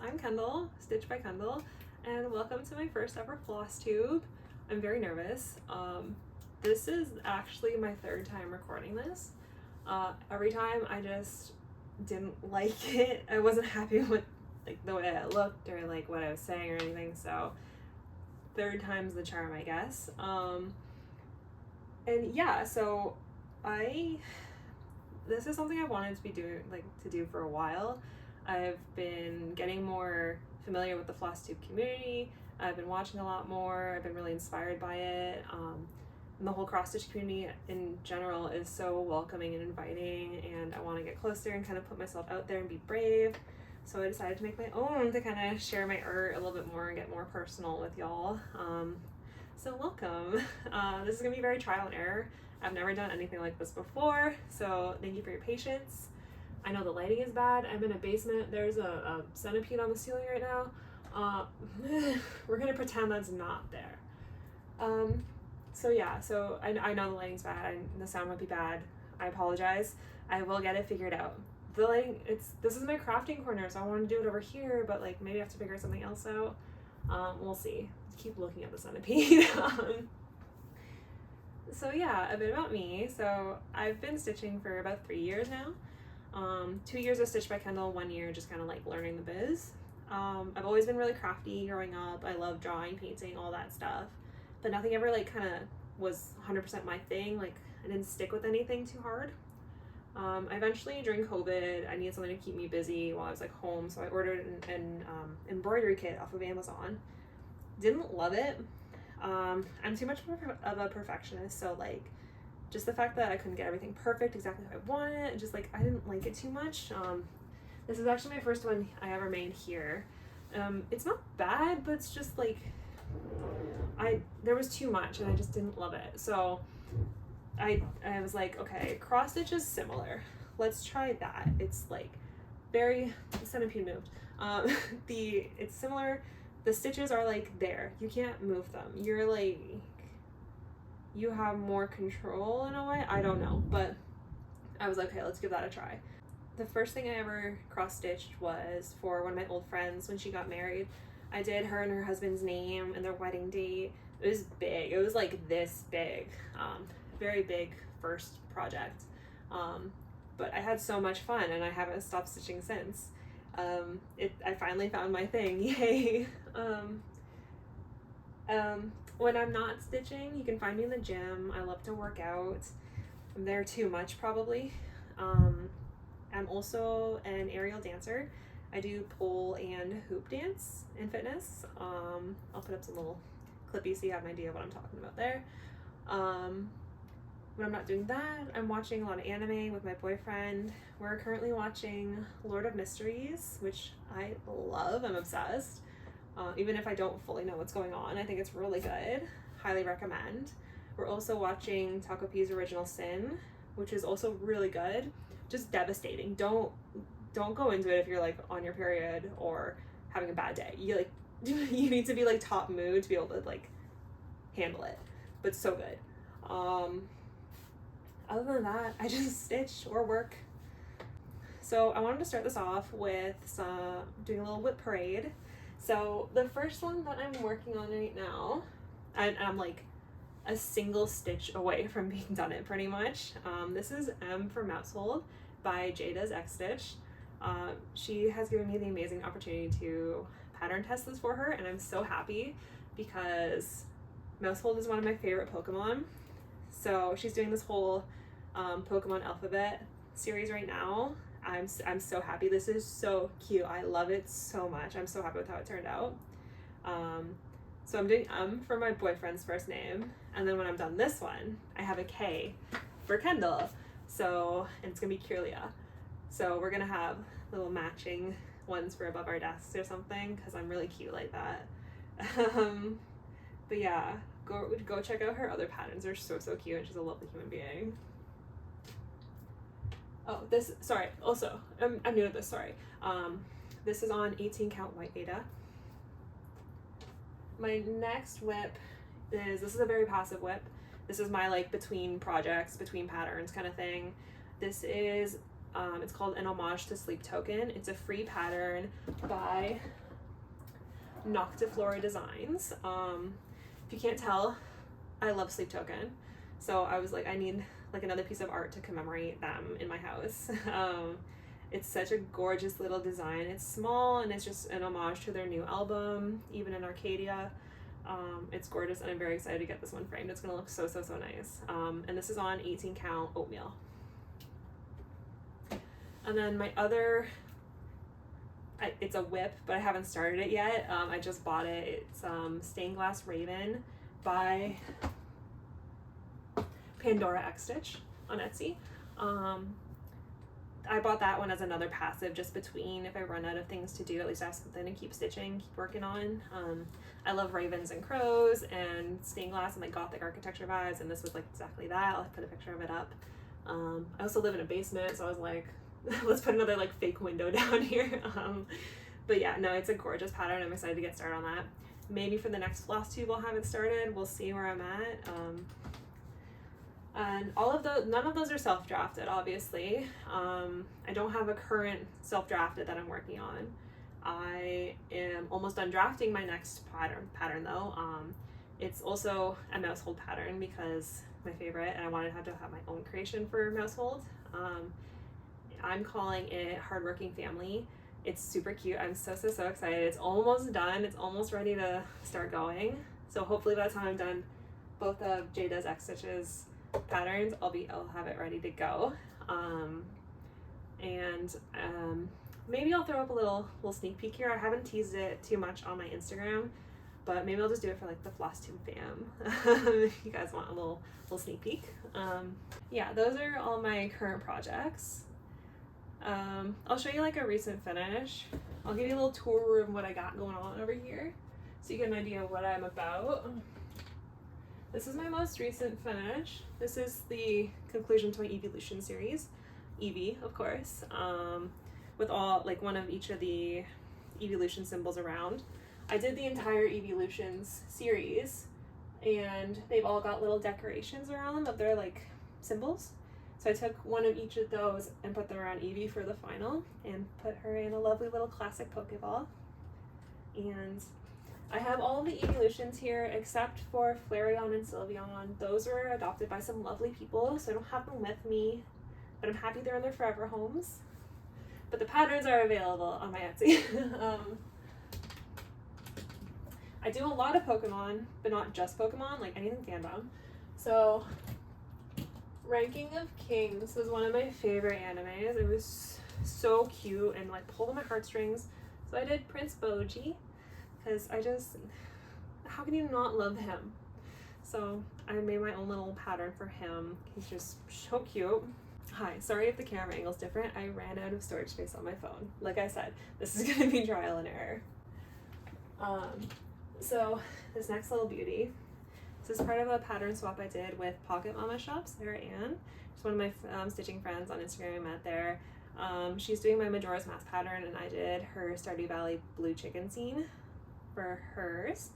I'm Kendall, Stitch by Kendall, and welcome to my first ever Flosstube. I'm very nervous. This is actually my third time recording this. Every time I just didn't like it. I wasn't happy with like the way I looked or like what I was saying or anything, so third time's the charm, I guess. And yeah, so this is something I wanted to be doing, to do for a while. I've been getting more familiar with the Flosstube community. I've been watching a lot more. I've been really inspired by it. And the whole cross stitch community in general is so welcoming and inviting, and I want to get closer and kind of put myself out there and be brave. So I decided to make my own to kind of share my art a little bit more and get more personal with y'all. So welcome. This is gonna be very trial and error. I've never done anything like this before, so thank you for your patience. I know the lighting is bad. I'm in a basement. There's a centipede on the ceiling right now. We're gonna pretend that's not there. So yeah, so I know the lighting's bad and the sound might be bad. I apologize. I will get it figured out. The lighting, this is my crafting corner, so I want to do it over here, but like maybe I have to figure something else out. We'll see. Keep looking at the centipede. So yeah, a bit about me. So I've been stitching for about 3 years now. 2 years of Stitch by Kendall, 1 year just kind of like learning the biz. I've always been really crafty growing up. I love drawing, painting, all that stuff, but nothing ever like kind of was 100% my thing. Like I didn't stick with anything too hard. Eventually during COVID, I needed something to keep me busy while I was like home, so I ordered an embroidery kit off of Amazon. Didn't love it. I'm too much of a perfectionist, so like just the fact that I couldn't get everything perfect exactly how I wanted, and just like I didn't like it too much. This is actually my first one I ever made here. It's not bad, but it's just like there was too much and I just didn't love it. So I was like, okay, cross stitch is similar. Let's try that. It's like very, the centipede moved. It's similar. The stitches are like there. You can't move them. You're like, you have more control in a way. I don't know, but I was like, okay, let's give that a try. The first thing I ever cross stitched was for one of my old friends when she got married. I did her and her husband's name and their wedding date. It was big. It was like this big. Very big first project. But I had so much fun and I haven't stopped stitching since. I finally found my thing. Yay. When I'm not stitching, you can find me in the gym. I love to work out. I'm there too much probably. I'm also an aerial dancer. I do pole and hoop dance in fitness. I'll put up some little clippies so you have an idea of what I'm talking about there. When I'm not doing that, I'm watching a lot of anime with my boyfriend. We're currently watching Lord of Mysteries, which I love. I'm obsessed. Even if I don't fully know what's going on, I think it's really good. Highly recommend. We're also watching Taco P's Original Sin, which is also really good. Just devastating. Don't go into it if you're like on your period or having a bad day. You need to be like top mood to be able to like handle it. But so good. Other than that, I just stitch or work. So I wanted to start this off with doing a little WIP parade. So the first one that I'm working on right now, I'm like a single stitch away from being done it pretty much. This is M for Mousehold by Jada's X Stitch. She has given me the amazing opportunity to pattern test this for her, and I'm so happy because Mousehold is one of my favorite Pokemon. So she's doing this whole Pokemon alphabet series right now. I'm so happy. This is so cute. I love it so much. I'm so happy with how it turned out. So I'm doing for my boyfriend's first name, and then when I'm done this one, I have a K for Kendall. So, and it's gonna be Kirlia. So we're gonna have little matching ones for above our desks or something, because I'm really cute like that. But yeah, go check out her other patterns. They're so cute, and she's a lovely human being. Oh, also, I'm new to this, sorry. This is on 18 count white Ada. My next WIP this is a very passive WIP. This is my like between projects, between patterns kind of thing. This is It's called An Homage to Sleep Token. It's a free pattern by Noctiflora Designs. If you can't tell, I love Sleep Token. So I was like, I need like another piece of art to commemorate them in my house. It's such a gorgeous little design. It's small and it's just an homage to their new album, Even in Arcadia. It's gorgeous and I'm very excited to get this one framed. It's gonna look so nice. And this is on 18 count oatmeal. And then my other, it's a WIP, but I haven't started it yet. I just bought it. It's Stained Glass Raven by Pandora X Stitch on Etsy. I bought that one as another passive, just between if I run out of things to do, at least I have something to keep stitching, keep working on. I love ravens and crows and stained glass and like gothic architecture vibes, and this was like exactly that. I'll put a picture of it up. I also live in a basement, so I was like, let's put another like fake window down here. But yeah, no, it's a gorgeous pattern. I'm excited to get started on that. Maybe for the next Flosstube I'll have it started. We'll see where I'm at. And all of those, none of those are self-drafted, obviously. I don't have a current self-drafted that I'm working on. I am almost done drafting my next pattern though. It's also a Mousehold pattern because my favorite, and I wanted to have my own creation for Mousehold. I'm calling it Hardworking Family. It's super cute. I'm so excited. It's almost done. It's almost ready to start going. So hopefully by the time I'm done both of Jada's X Stitches patterns, I'll have it ready to go. Maybe I'll throw up a little sneak peek here. I haven't teased it too much on my Instagram, but maybe I'll just do it for like the Flosstube fam. If you guys want a little sneak peek. Yeah, those are all my current projects. I'll show you like a recent finish. I'll give you a little tour of what I got going on over here so you get an idea of what I'm about. This is my most recent finish. This is the conclusion to my Evolution series, Eevee, of course, with all like one of each of the Evolution symbols around. I did the entire Evolutions series, and they've all got little decorations around them of their like symbols. So I took one of each of those and put them around Eevee for the final, and put her in a lovely little classic Pokeball. And I have all the Evolutions here except for Flareon and Sylveon. Those were adopted by some lovely people, so I don't have them with me, but I'm happy they're in their forever homes. But the patterns are available on my Etsy. I do a lot of Pokemon, but not just Pokemon, like anything fandom. So Ranking of Kings was one of my favorite animes. It was so cute and like pulled on my heartstrings. So I did Prince Boji, because how can you not love him? So I made my own little pattern for him. He's just so cute. Hi, sorry if the camera angle's different. I ran out of storage space on my phone. Like I said, this is gonna be trial and error. So this next little beauty, this is part of a pattern swap I did with Pocket Mama Shop, Sarah Ann. She's one of my stitching friends on Instagram I met there. She's doing my Majora's Mask pattern, and I did her Stardew Valley blue chicken scene for hers.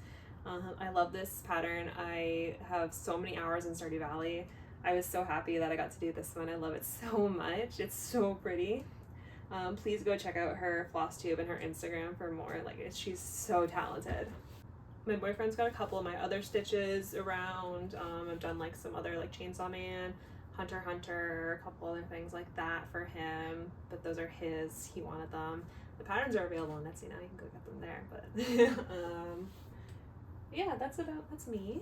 I love this pattern. I have so many hours in Stardew Valley. I was so happy that I got to do this one. I love it so much. It's so pretty. Please go check out her Flosstube and her Instagram for more. She's so talented. My boyfriend's got a couple of my other stitches around. I've done like some other like Chainsaw Man, Hunter x Hunter, a couple other things like that for him, but those are his. He wanted them. The patterns are available on Etsy now. You can go get them there. But yeah, that's me.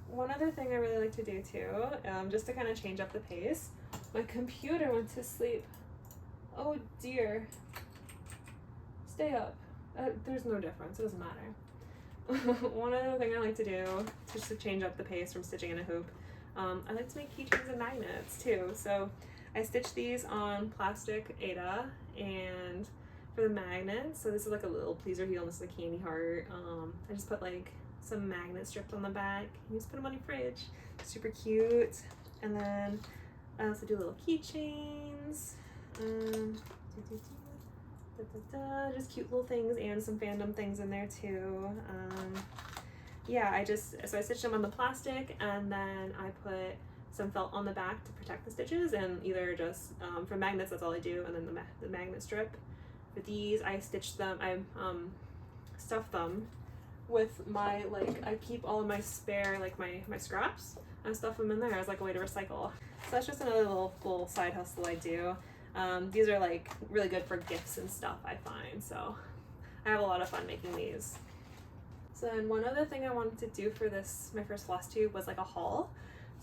One other thing I really like to do too, just to kind of change up the pace. My computer went to sleep. Oh dear. Stay up. There's no difference. It doesn't matter. One other thing I like to do, just to change up the pace from stitching in a hoop, I like to make keychains and magnets too. So I stitched these on plastic Aida, and for the magnets, so this is like a little pleaser heel, and this is a candy heart. I just put like some magnet strips on the back, and you just put them on your fridge. Super cute. And then I also do little keychains. Just cute little things, and some fandom things in there too. Yeah, so I stitched them on the plastic, and then I put some felt on the back to protect the stitches, and either just for magnets, that's all I do, and then the magnet strip. For these, I stitched them, I stuffed them with my, like, I keep all of my spare, like my scraps, and stuff them in there as like a way to recycle. So that's just another little side hustle I do. These are like really good for gifts and stuff, I find, so I have a lot of fun making these. So then one other thing I wanted to do for this, my first Flosstube, was like a haul.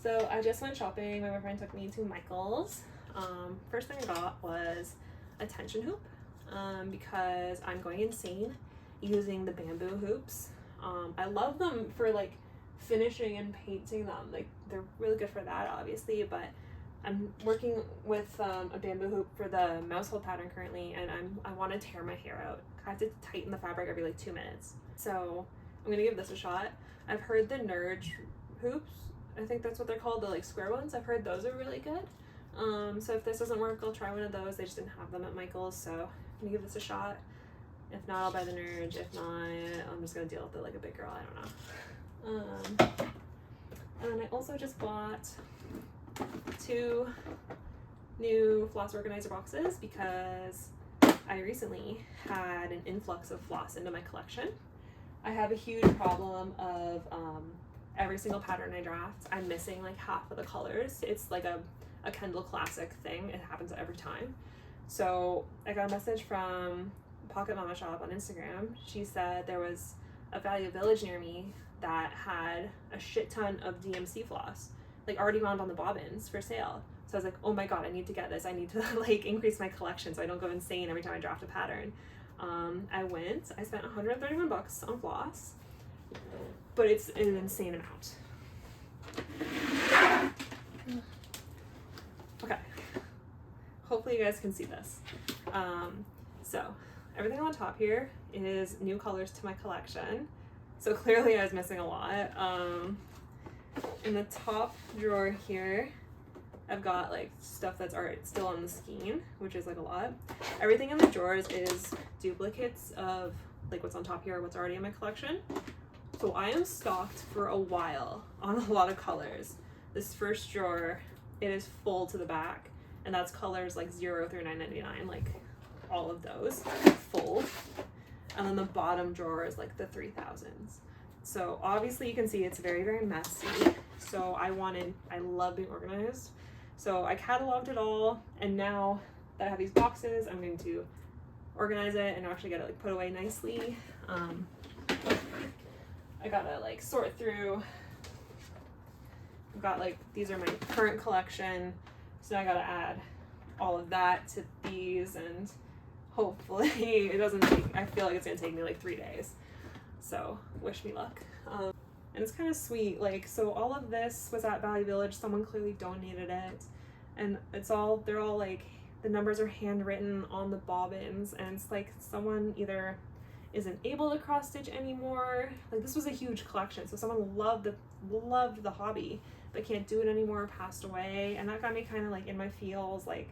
So I just went shopping. My boyfriend took me to Michael's. First thing I got was a tension hoop, because I'm going insane using the bamboo hoops. I love them for like finishing and painting them. Like, they're really good for that, obviously, but I'm working with a bamboo hoop for the mouse hole pattern currently, and I want to tear my hair out. I have to tighten the fabric every like 2 minutes. So I'm gonna give this a shot. I've heard the Nurge hoops, I think that's what they're called, the like square ones. I've heard those are really good. So if this doesn't work, I'll try one of those. They just didn't have them at Michael's, so I'm gonna give this a shot. If not, I'll buy the Nurge. If not, I'm just gonna deal with it like a big girl. I don't know. And then I also just bought 2 new floss organizer boxes because I recently had an influx of floss into my collection. I have a huge problem of every single pattern I draft, I'm missing like half of the colors. It's like a Kendall classic thing. It happens every time. So I got a message from Pocket Mama Shop on Instagram. She said there was a Value Village near me that had a shit ton of DMC floss, like already wound on the bobbins for sale. So I was like, oh my god, I need to get this. I need to like increase my collection so I don't go insane every time I draft a pattern. I spent 131 bucks on floss, but it's an insane amount. Okay, hopefully you guys can see this. So everything on top here is new colors to my collection. So clearly I was missing a lot. In the top drawer here, I've got like stuff that's still on the skein, which is like a lot. Everything in the drawers is duplicates of like what's on top here, what's already in my collection. So I am stocked for a while on a lot of colors. This first drawer, it is full to the back, and that's colors like 0 through 9.99, like all of those full. And then the bottom drawer is like the 3000s. So obviously you can see it's very, very messy. So I love being organized. So I cataloged it all, and now that I have these boxes, I'm going to organize it and actually get it like put away nicely. I gotta like sort through. I've got like, these are my current collection, so now I gotta add all of that to these, and hopefully it doesn't take, I feel like it's gonna take me like 3 days. So wish me luck. And it's kind of sweet, like, so all of this was at Value Village. Someone clearly donated it, and they're all like, the numbers are handwritten on the bobbins, and it's like someone either isn't able to cross stitch anymore. Like, this was a huge collection, so someone loved the hobby but can't do it anymore, passed away, and that got me kind of like in my feels. Like,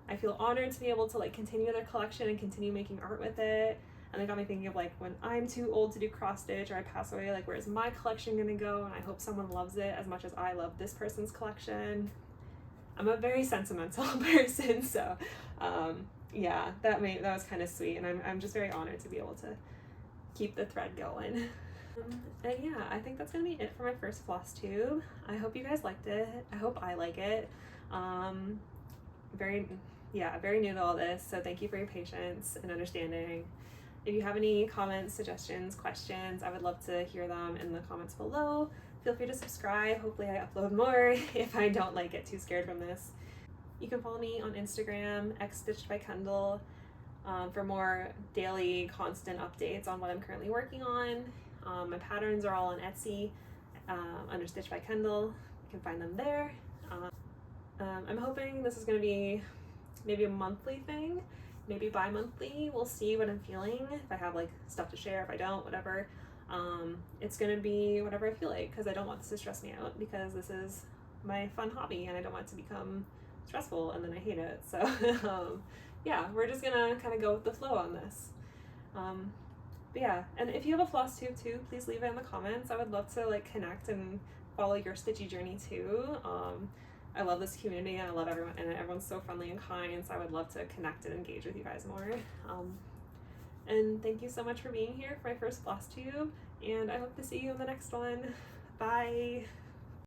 I feel honored to be able to like continue their collection and continue making art with it. And it got me thinking of like, when I'm too old to do cross stitch or I pass away, like, where's my collection gonna go? And I hope someone loves it as much as I love this person's collection. I'm a very sentimental person, so yeah, that was kind of sweet, and I'm just very honored to be able to keep the thread going. And yeah, I think that's gonna be it for my first Flosstube. I hope you guys liked it. I hope I like it. Very new to all this, so thank you for your patience and understanding. If you have any comments, suggestions, questions, I would love to hear them in the comments below. Feel free to subscribe. Hopefully I upload more if I don't like get too scared from this. You can follow me on Instagram, xstitchedbykendall, for more daily, constant updates on what I'm currently working on. My patterns are all on Etsy, under Stitch by Kendall. You can find them there. I'm hoping this is going to be maybe a monthly thing, maybe bi-monthly. We'll see what I'm feeling, if I have like stuff to share, if I don't, whatever. It's going to be whatever I feel like, because I don't want this to stress me out, because this is my fun hobby and I don't want it to become stressful and then I hate it. So yeah, we're just gonna kind of go with the flow on this. But yeah, and if you have a Flosstube too, please leave it in the comments. I would love to like connect and follow your stitchy journey too. I love this community and I love everyone, and everyone's so friendly and kind, so I would love to connect and engage with you guys more. And thank you so much for being here for my first Flosstube, and I hope to see you in the next one. Bye!